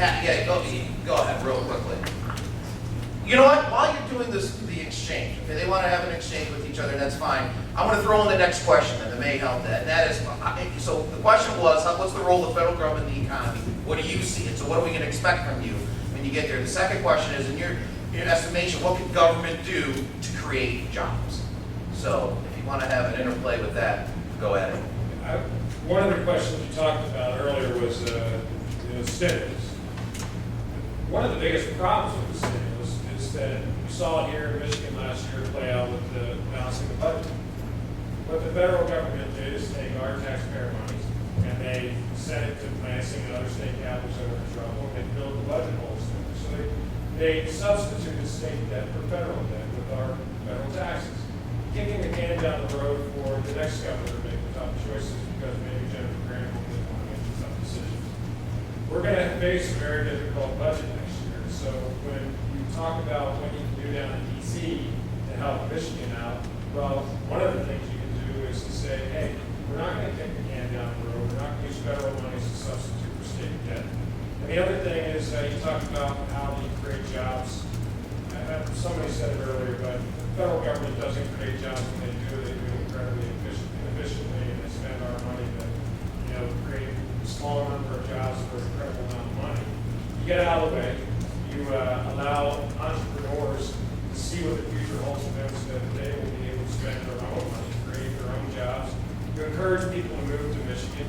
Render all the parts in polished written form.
Yeah, go ahead, real quickly. You know what, while you're doing this, the exchange, okay, they want to have an exchange with each other, and that's fine. I want to throw in the next question, and that may help that, and that is, so the question was, what's the role of the federal government in the economy? What do you see it? So what are we going to expect from you when you get there? The second question is, in your estimation, what could government do to create jobs? So if you want to have an interplay with that, go ahead. One of the questions you talked about earlier was stimulus. One of the biggest problems with the stimulus is that we saw it here in Michigan last year play out with the balancing the budget. What the federal government did is take our taxpayer money and they sent it to Lansing and other state capitals that were in trouble, and they filled the budget holes there. So they substituted state debt for federal debt with our federal taxes, kicking the can down the road for the next governor to make the tough choices because maybe Jennifer Granholm didn't want to make the tough decisions. We're going to face a very difficult budget next year. So when you talk about what you can do down in D.C. to help Michigan out, well, one of the things you can do is to say, hey, we're not going to kick the can down the road. We're not going to use federal money as a substitute for state debt. And the other thing is you talked about how you create jobs. Somebody said it earlier, but the federal government doesn't create jobs when they do it incredibly inefficiently, and they spend our money to, create a smaller number of jobs for an incredible amount of money. You get out of the way, you allow entrepreneurs to see what the future holds for them so that they will be able to spend their own money, create their own jobs. You encourage people to move to Michigan.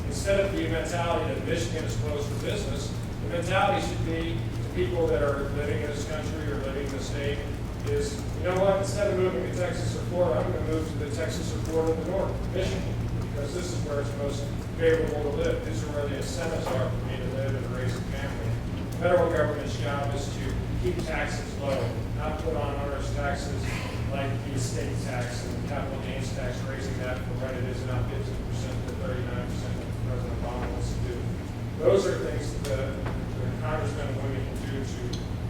Instead of the mentality that Michigan is closed for business, the mentality should be people that are living in this country or living in the state is, you know what, instead of moving to Texas or Florida, I'm going to move to the Texas or Florida in the north, Michigan, because this is where it's most favorable to live. These are where the incentives are for me to live and raise a family. The federal government's job is to keep taxes low, not put on onerous taxes like the estate tax and the capital gains tax, raising that from what it is now 15% to 39% that President Obama wants to do. Those are things that the congressmen and women can do to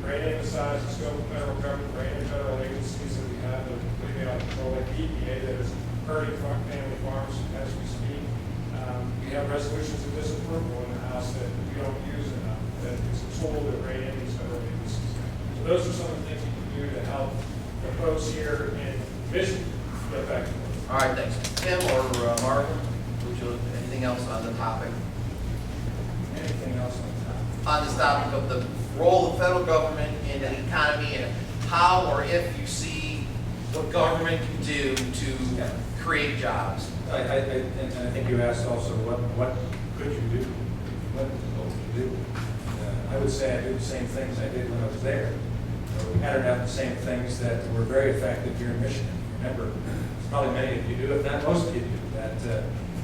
rein in the size and scope of federal government, rein in federal agencies that we have that are completely out of control, like the EPA that is hurting family farms as we speak. We have resolutions of disapproval in the House that we don't use enough, that is a tool to rein in these federal agencies. So those are some of the things you can do to help the folks here in Michigan get back to work. All right, thanks. Tim or Marvin, anything else on the topic? Anything else on the topic? On this topic of the role of federal government in the economy and how or if you see what government can do to create jobs. And I think you asked also what could you do? What could you do? I would say I do the same things I did when I was there. We patterned out the same things that were very effective here in Michigan. Remember, probably many of you do, if not most of you do, that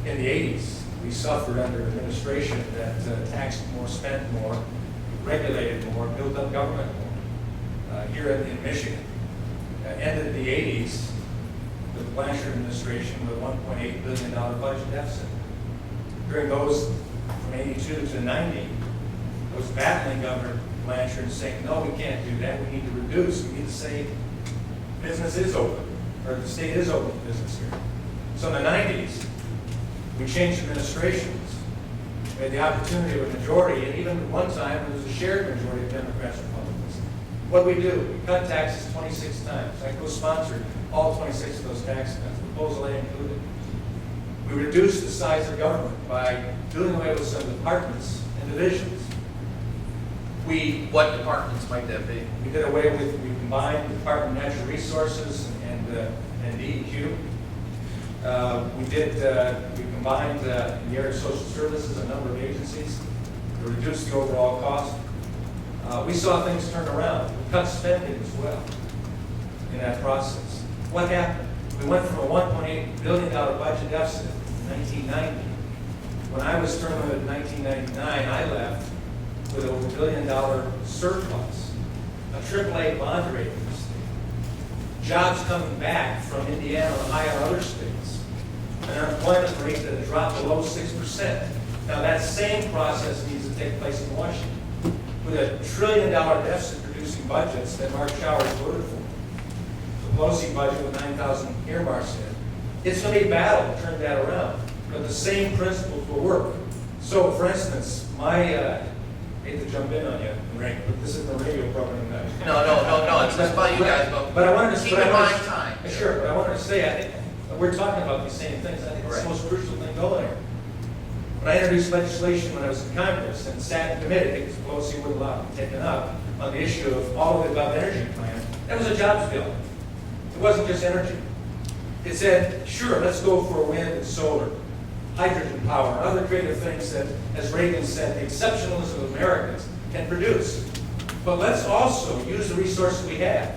in the 80s we suffered under an administration that taxed more, spent more, regulated more, built up government more. Here in Michigan, ended the 80s with the Blanchard administration with a $1.8 billion budget deficit. During those from 82 to 90, was battling Governor Blanchard and saying, no, we can't do that. We need to reduce. We need to say business is open, or the state is open to business here. So in the 90s, we changed administrations. We had the opportunity of a majority, and even at one time, there was a shared majority of Democrats and Republicans. What did we do? We cut taxes 26 times. I co-sponsored all 26 of those tax cuts, proposal A included. We reduced the size of government by doing away with some departments and divisions. What departments might that be? We did away with, we combined the Department of Natural Resources and DEQ. We combined in the area of social services a number of agencies to reduce the overall cost. We saw things turn around. We cut spending as well in that process. What happened? We went from a $1.8 billion budget deficit in 1990. When I was terminated in 1999, I left with a $1 billion surplus, a AAA bond rating in the state, jobs coming back from Indiana, Ohio, and other states, an unemployment rate that had dropped below 6%. Now that same process needs to take place in Washington, with a $1 trillion deficit producing budgets that Mark Showers voted for. The Pelosi budget with 9,000 earmarks in it. It's going to be a battle to turn that around, but the same principles will work. So, for instance, my hate to jump in on you, Frank, but this is the radio program. No, it's not about you guys, But I wanted to. keep but I in wanted mind to- time. Sure, but I wanted to say, I think, we're talking about these same things. I think it's the Right. most crucial thing going here. When I introduced legislation when I was in Congress and sat in committee, because Pelosi wouldn't allow it taken up on the issue of all of the above energy plan, that was a jobs bill. It wasn't just energy. It said, sure, let's go for wind and solar, hydrogen power, and other creative things that, as Reagan said, the exceptionalism of Americans can produce. But let's also use the resources we have.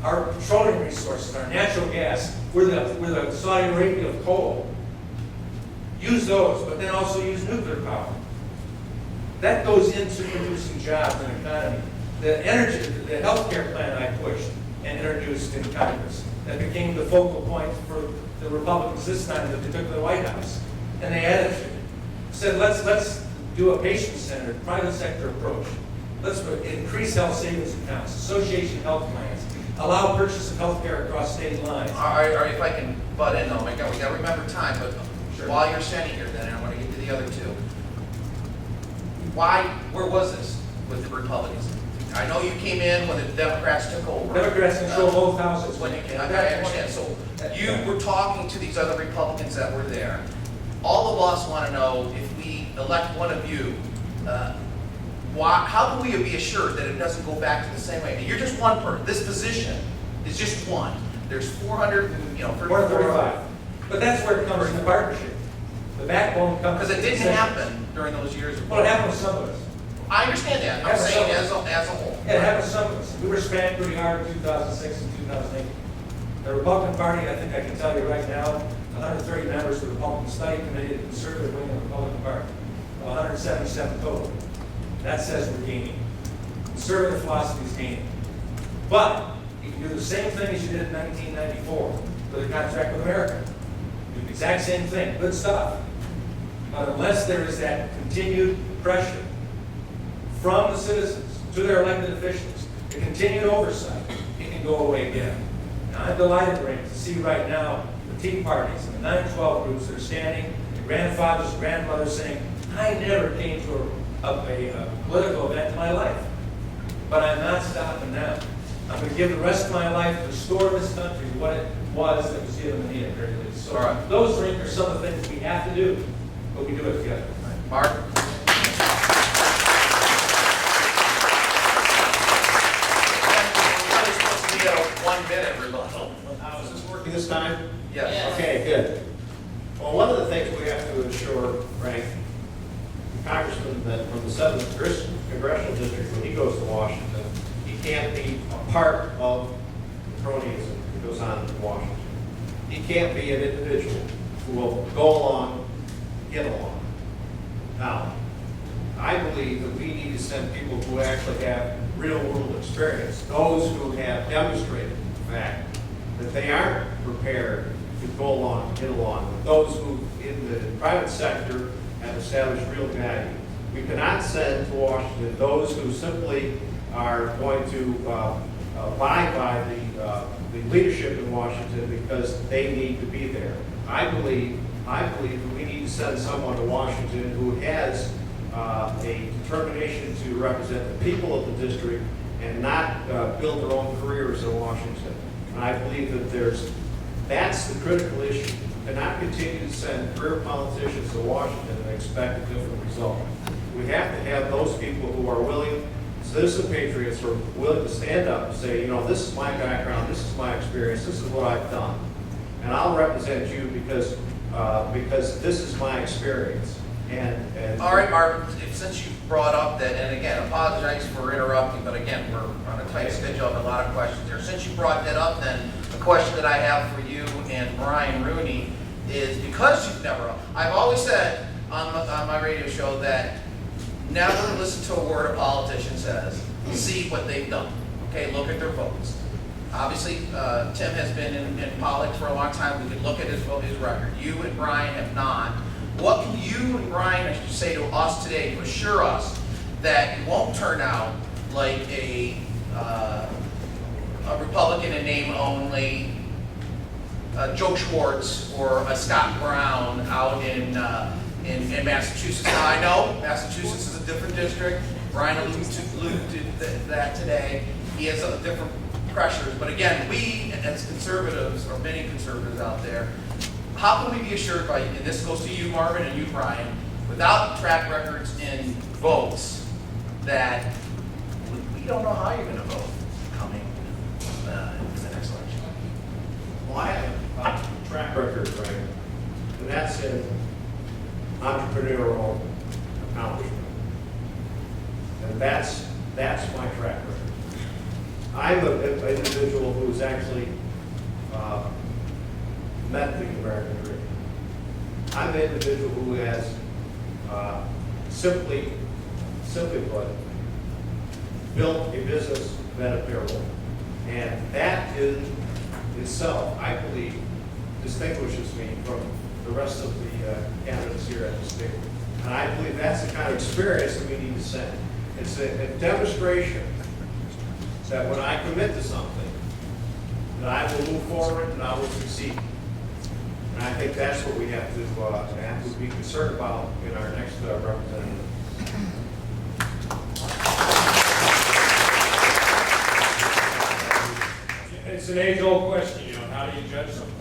Our petroleum resources, our natural gas, we're the Saudi Arabia of coal. Use those, but then also use nuclear power. That goes into producing jobs and economy. The energy, the healthcare plan I pushed and introduced in Congress, that became the focal point for the Republicans this time that they took to the White House. And they added to it. Said, let's do a patient-centered, private sector approach. Let's increase health savings accounts, association health plans, allow purchase of health care across state lines. All right, if I can butt in though, we gotta remember time, but Sure. while you're standing here, then I want to get to the other two. Where was this with the Republicans? I know you came in when the Democrats took over. Democrats control both houses. When you came, I understand, so you were talking to these other Republicans that were there. All of us want to know, if we elect one of you, how can we be assured that it doesn't go back to the same way? You're just one person, this position is just one. There's 400, More than 35. But that's where it comes in the partnership. The backbone comes. because it didn't happen during those years. Well, it happened to some of us. I understand that, I'm Happened to saying some of as a whole. Yeah, it happened to some of us. We were spanked pretty hard in 2006 and 2008. The Republican Party, I think I can tell you right now, 130 members of the Republican Study Committee, the conservative wing of the Republican Party, 177 total. That says we're gaining. Conservative philosophy is gaining. But you can do the same thing as you did in 1994 with the contract with America. Do the exact same thing, good stuff. But unless there is that continued pressure from the citizens to their elected officials, the continued oversight, it can go away again. Now, I'm delighted, Rick, to see right now the Tea Parties and the 9/12 groups that are standing, the grandfathers and grandmothers saying, I never came to a political event in my life, but I'm not stopping now. I'm going to give the rest of my life to restore this country to what it was that was given to me at very least. So All right. those are some of the things we have to do, but we do it together. Mark? We're only supposed to be at a 1 minute rebuttal. Is this working this time? Yes. Okay, good. Well, one of the things we have to ensure, Frank, Congressman, that from the 7th Congressional District, when he goes to Washington, he can't be a part of the cronyism that goes on in Washington. He can't be an individual who will go along, get along. Now, I believe that we need to send people who actually have real-world experience, those who have demonstrated the fact that they aren't prepared to go along, get along, with those who in the private sector have established real value. We cannot send to Washington those who simply are going to abide by the leadership in Washington because they need to be there. I believe that we need to send someone to Washington who has a determination to represent the people of the district and not build their own careers in Washington. And I believe that that's the critical issue. We cannot continue to send career politicians to Washington and expect a different result. We have to have those people who are willing, citizen patriots, who are willing to stand up and say, this is my background, this is my experience, this is what I've done. And I'll represent you because this is my experience. And All right, Mark, since you brought up that, and again, apologize for interrupting, but again, we're on a tight schedule and a lot of questions here. Since you brought that up, then the question that I have for you and Brian Rooney is, because you've never, I've always said on my radio show that never listen to a word a politician says, see what they've done. Okay, look at their votes. Obviously, Tim has been in politics for a long time. We can look at his record. You and Brian have not. What can you and Brian say to us today to assure us that it won't turn out like a Republican in name only, Joe Schwartz or a Scott Brown out in Massachusetts? Now, I know Massachusetts is a different district, Brian alluded to that today. He has different pressures, but again, we as conservatives, or many conservatives out there, how can we be assured by, and this goes to you, Marvin, and you, Brian, without track records in votes, that we don't know how you're gonna vote coming in the next election? Well, I have a track record, right? And that's in entrepreneurial accomplishment. And that's my track record. I'm an individual who's actually met the American dream. I'm an individual who has simply put, built a business that apparel. And that in itself, I believe, distinguishes me from the rest of the candidates here at this table. And I believe that's the kind of experience that we need to send. It's a demonstration that when I commit to something, that I will move forward and I will succeed. And I think that's what we have to be concerned about in our next representative. It's an age-old question, you know, how do you judge something?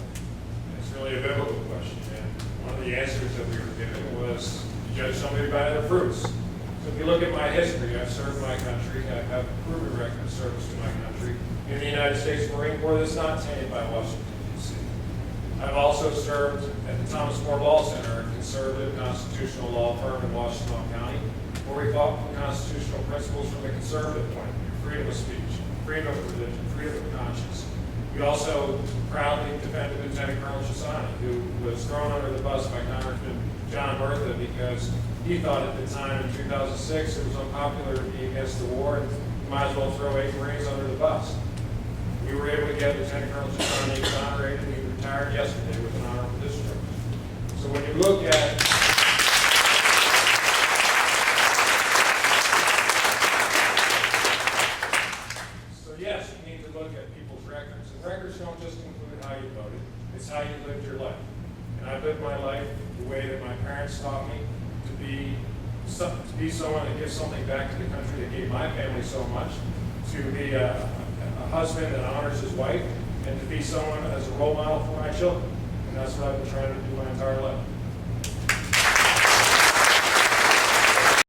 It's really a biblical question, and one of the answers that we were given was to judge somebody by their fruits. So if you look at my history, I've served my country, I have a proven record of service to my country in the United States Marine Corps that's not tainted by Washington, D.C. I've also served at the Thomas More Law Center, a conservative constitutional law firm in Washington County, where we fought for constitutional principles from the conservative point of view: freedom of speech, freedom of religion, freedom of conscience. We also proudly defended Lieutenant Colonel Chisani, who was thrown under the bus by Congressman John Bertha because he thought at the time in 2006 it was unpopular to be against the war and you might as well throw 8 Marines under the bus. We were able to get Lieutenant Colonel Chisani exonerated, and he retired yesterday with an honorable discharge. So when you look at yes, you need to look at people's records. And records don't just include how you voted, it's how you lived your life. And I lived my life the way that my parents taught me to be someone that gives something back to the country that gave my family so much, to be a husband that honors his wife, and to be someone as a role model for my children. And that's what I've been trying to do my entire life.